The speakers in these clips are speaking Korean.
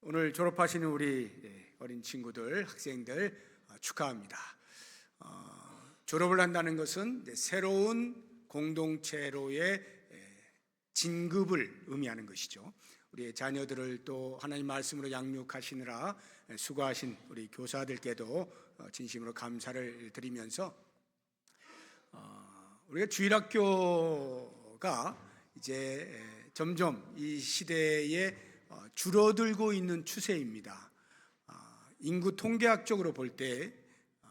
오늘 졸업하시는 우리 어린 친구들, 학생들 축하합니다. 졸업을 한다는 것은 새로운 공동체로의 진급을 의미하는 것이죠. 우리의 자녀들을 또 하나님 말씀으로 양육하시느라 수고하신 우리 교사들께도 진심으로 감사를 드리면서 우리가 주일학교가 이제 점점 이 시대에 줄어들고 있는 추세입니다. 인구 통계학적으로 볼 때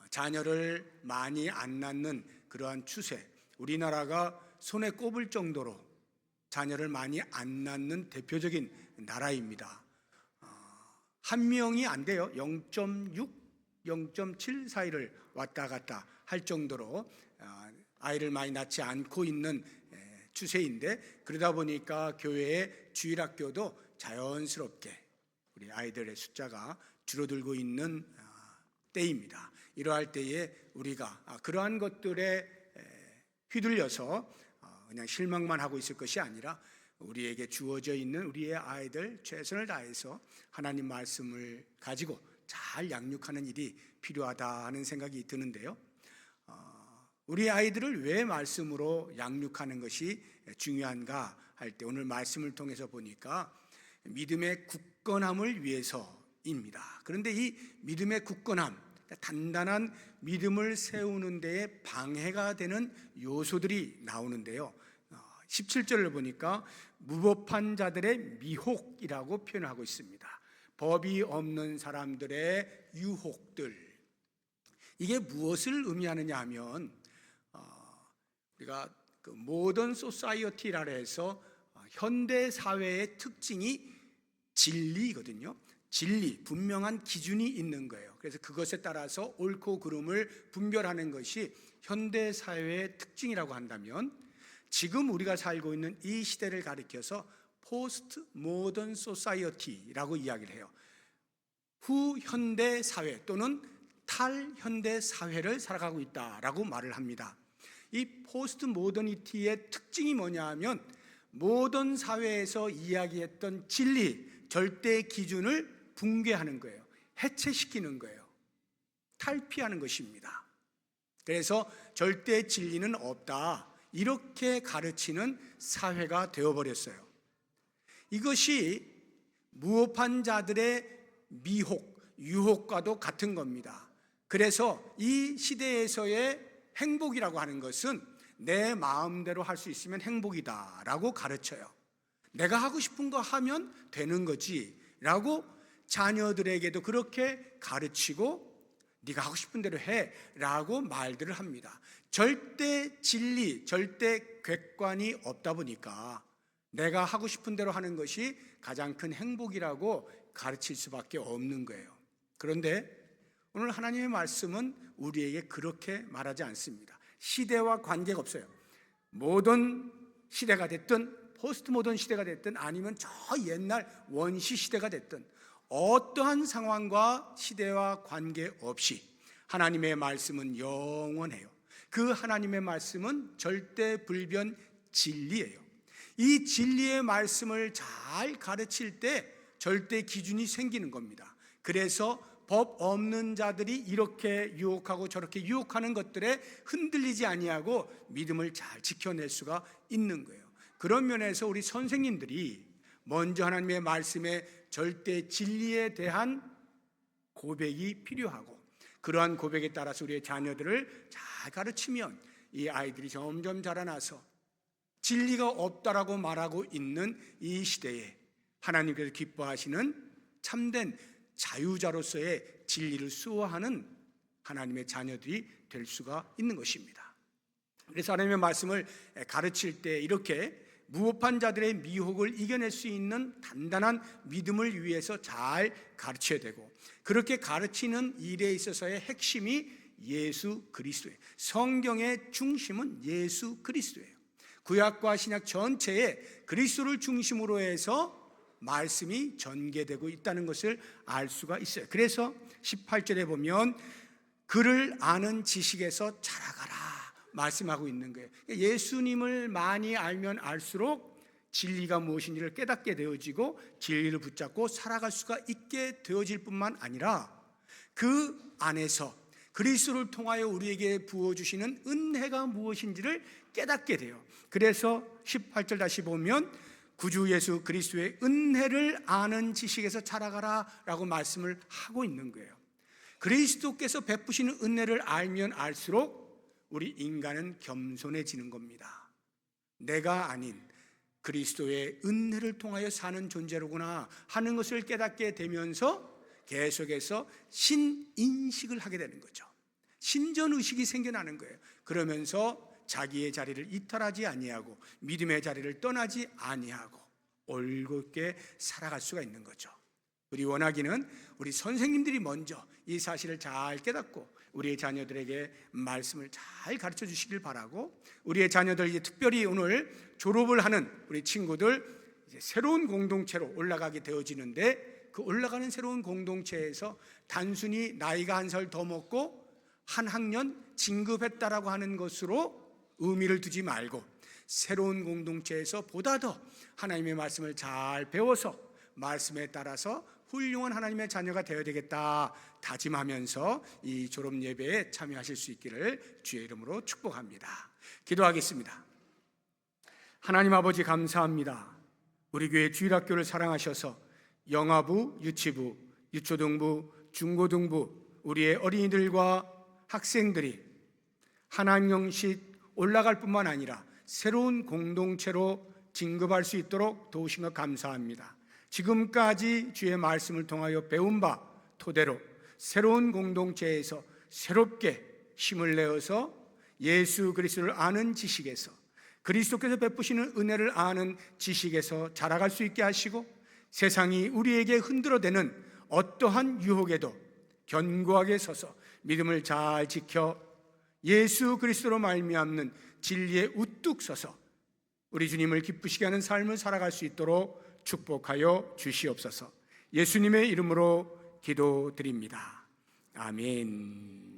자녀를 많이 안 낳는 그러한 추세, 우리나라가 손에 꼽을 정도로 자녀를 많이 안 낳는 대표적인 나라입니다. 한 명이 안 돼요. 0.6, 0.7 사이를 왔다 갔다 할 정도로 아이를 많이 낳지 않고 있는 추세인데, 그러다 보니까 교회의 주일학교도 자연스럽게 우리 아이들의 숫자가 줄어들고 있는 때입니다. 이러할 때에 우리가 그러한 것들에 휘둘려서 그냥 실망만 하고 있을 것이 아니라 우리에게 주어져 있는 우리의 아이들 최선을 다해서 하나님 말씀을 가지고 잘 양육하는 일이 필요하다 하는 생각이 드는데요. 우리 아이들을 왜 말씀으로 양육하는 것이 중요한가 할 때 오늘 말씀을 통해서 보니까 믿음의 굳건함을 위해서입니다. 그런데 이 믿음의 굳건함, 단단한 믿음을 세우는 데에 방해가 되는 요소들이 나오는데요. 17절을 보니까 무법한 자들의 미혹이라고 표현하고 있습니다. 법이 없는 사람들의 유혹들. 이게 무엇을 의미하느냐 하면 우리가 그 모던 소사이어티라 해서 현대 사회의 특징이 진리거든요. 진리, 분명한 기준이 있는 거예요. 그래서 그것에 따라서 옳고 그름을 분별하는 것이 현대 사회의 특징이라고 한다면, 지금 우리가 살고 있는 이 시대를 가리켜서 포스트 모던 소사이어티라고 이야기를 해요. 후현대 사회 또는 탈현대 사회를 살아가고 있다라고 말을 합니다. 이 포스트 모더니티의 특징이 뭐냐 하면 모던 사회에서 이야기했던 진리, 절대 기준을 붕괴하는 거예요. 해체시키는 거예요. 탈피하는 것입니다. 그래서 절대 진리는 없다, 이렇게 가르치는 사회가 되어버렸어요. 이것이 무업한 자들의 미혹, 유혹과도 같은 겁니다. 그래서 이 시대에서의 행복이라고 하는 것은 내 마음대로 할 수 있으면 행복이다 라고 가르쳐요. 내가 하고 싶은 거 하면 되는 거지 라고 자녀들에게도 그렇게 가르치고, 네가 하고 싶은 대로 해 라고 말들을 합니다. 절대 진리, 절대 객관이 없다 보니까 내가 하고 싶은 대로 하는 것이 가장 큰 행복이라고 가르칠 수밖에 없는 거예요. 그런데 오늘 하나님의 말씀은 우리에게 그렇게 말하지 않습니다. 시대와 관계가 없어요. 모던 시대가 됐든 포스트 모던 시대가 됐든 아니면 저 옛날 원시 시대가 됐든 어떠한 상황과 시대와 관계없이 하나님의 말씀은 영원해요. 그 하나님의 말씀은 절대 불변 진리예요. 이 진리의 말씀을 잘 가르칠 때 절대 기준이 생기는 겁니다. 그래서 법 없는 자들이 이렇게 유혹하고 저렇게 유혹하는 것들에 흔들리지 아니하고 믿음을 잘 지켜낼 수가 있는 거예요. 그런 면에서 우리 선생님들이 먼저 하나님의 말씀의 절대 진리에 대한 고백이 필요하고, 그러한 고백에 따라서 우리의 자녀들을 잘 가르치면 이 아이들이 점점 자라나서 진리가 없다라고 말하고 있는 이 시대에 하나님께서 기뻐하시는 참된 자유자로서의 진리를 수호하는 하나님의 자녀들이 될 수가 있는 것입니다. 그래서 하나님의 말씀을 가르칠 때 이렇게 무법한 자들의 미혹을 이겨낼 수 있는 단단한 믿음을 위해서 잘 가르쳐야 되고, 그렇게 가르치는 일에 있어서의 핵심이 예수 그리스도예요. 성경의 중심은 예수 그리스도예요. 구약과 신약 전체에 그리스도를 중심으로 해서 말씀이 전개되고 있다는 것을 알 수가 있어요. 그래서 18절에 보면 그를 아는 지식에서 자라가라 말씀하고 있는 거예요. 예수님을 많이 알면 알수록 진리가 무엇인지를 깨닫게 되어지고 진리를 붙잡고 살아갈 수가 있게 되어질 뿐만 아니라 그 안에서 그리스도를 통하여 우리에게 부어주시는 은혜가 무엇인지를 깨닫게 돼요. 그래서 18절 다시 보면 구주 예수 그리스도의 은혜를 아는 지식에서 자라가라 라고 말씀을 하고 있는 거예요. 그리스도께서 베푸시는 은혜를 알면 알수록 우리 인간은 겸손해지는 겁니다. 내가 아닌 그리스도의 은혜를 통하여 사는 존재로구나 하는 것을 깨닫게 되면서 계속해서 신인식을 하게 되는 거죠. 신전의식이 생겨나는 거예요. 그러면서 자기의 자리를 이탈하지 아니하고 믿음의 자리를 떠나지 아니하고 올곧게 살아갈 수가 있는 거죠. 우리 원하기는 우리 선생님들이 먼저 이 사실을 잘 깨닫고 우리의 자녀들에게 말씀을 잘 가르쳐 주시길 바라고, 우리의 자녀들 이제 특별히 오늘 졸업을 하는 우리 친구들 이제 새로운 공동체로 올라가게 되어지는데, 그 올라가는 새로운 공동체에서 단순히 나이가 한 살 더 먹고 한 학년 진급했다라고 하는 것으로 의미를 두지 말고 새로운 공동체에서 보다 더 하나님의 말씀을 잘 배워서 말씀에 따라서 훌륭한 하나님의 자녀가 되어야 되겠다 다짐하면서 이 졸업 예배에 참여하실 수 있기를 주의 이름으로 축복합니다. 기도하겠습니다. 하나님 아버지 감사합니다. 우리 교회 주일학교를 사랑하셔서 영아부, 유치부, 유초등부, 중고등부 우리의 어린이들과 학생들이 하나님 형식 올라갈 뿐만 아니라 새로운 공동체로 진급할 수 있도록 도우신 것 감사합니다. 지금까지 주의 말씀을 통하여 배운 바 토대로 새로운 공동체에서 새롭게 힘을 내어서 예수 그리스도를 아는 지식에서, 그리스도께서 베푸시는 은혜를 아는 지식에서 자라갈 수 있게 하시고, 세상이 우리에게 흔들어대는 어떠한 유혹에도 견고하게 서서 믿음을 잘 지켜 예수 그리스도로 말미암는 진리에 우뚝 서서 우리 주님을 기쁘시게 하는 삶을 살아갈 수 있도록 축복하여 주시옵소서. 예수님의 이름으로 기도드립니다. 아멘.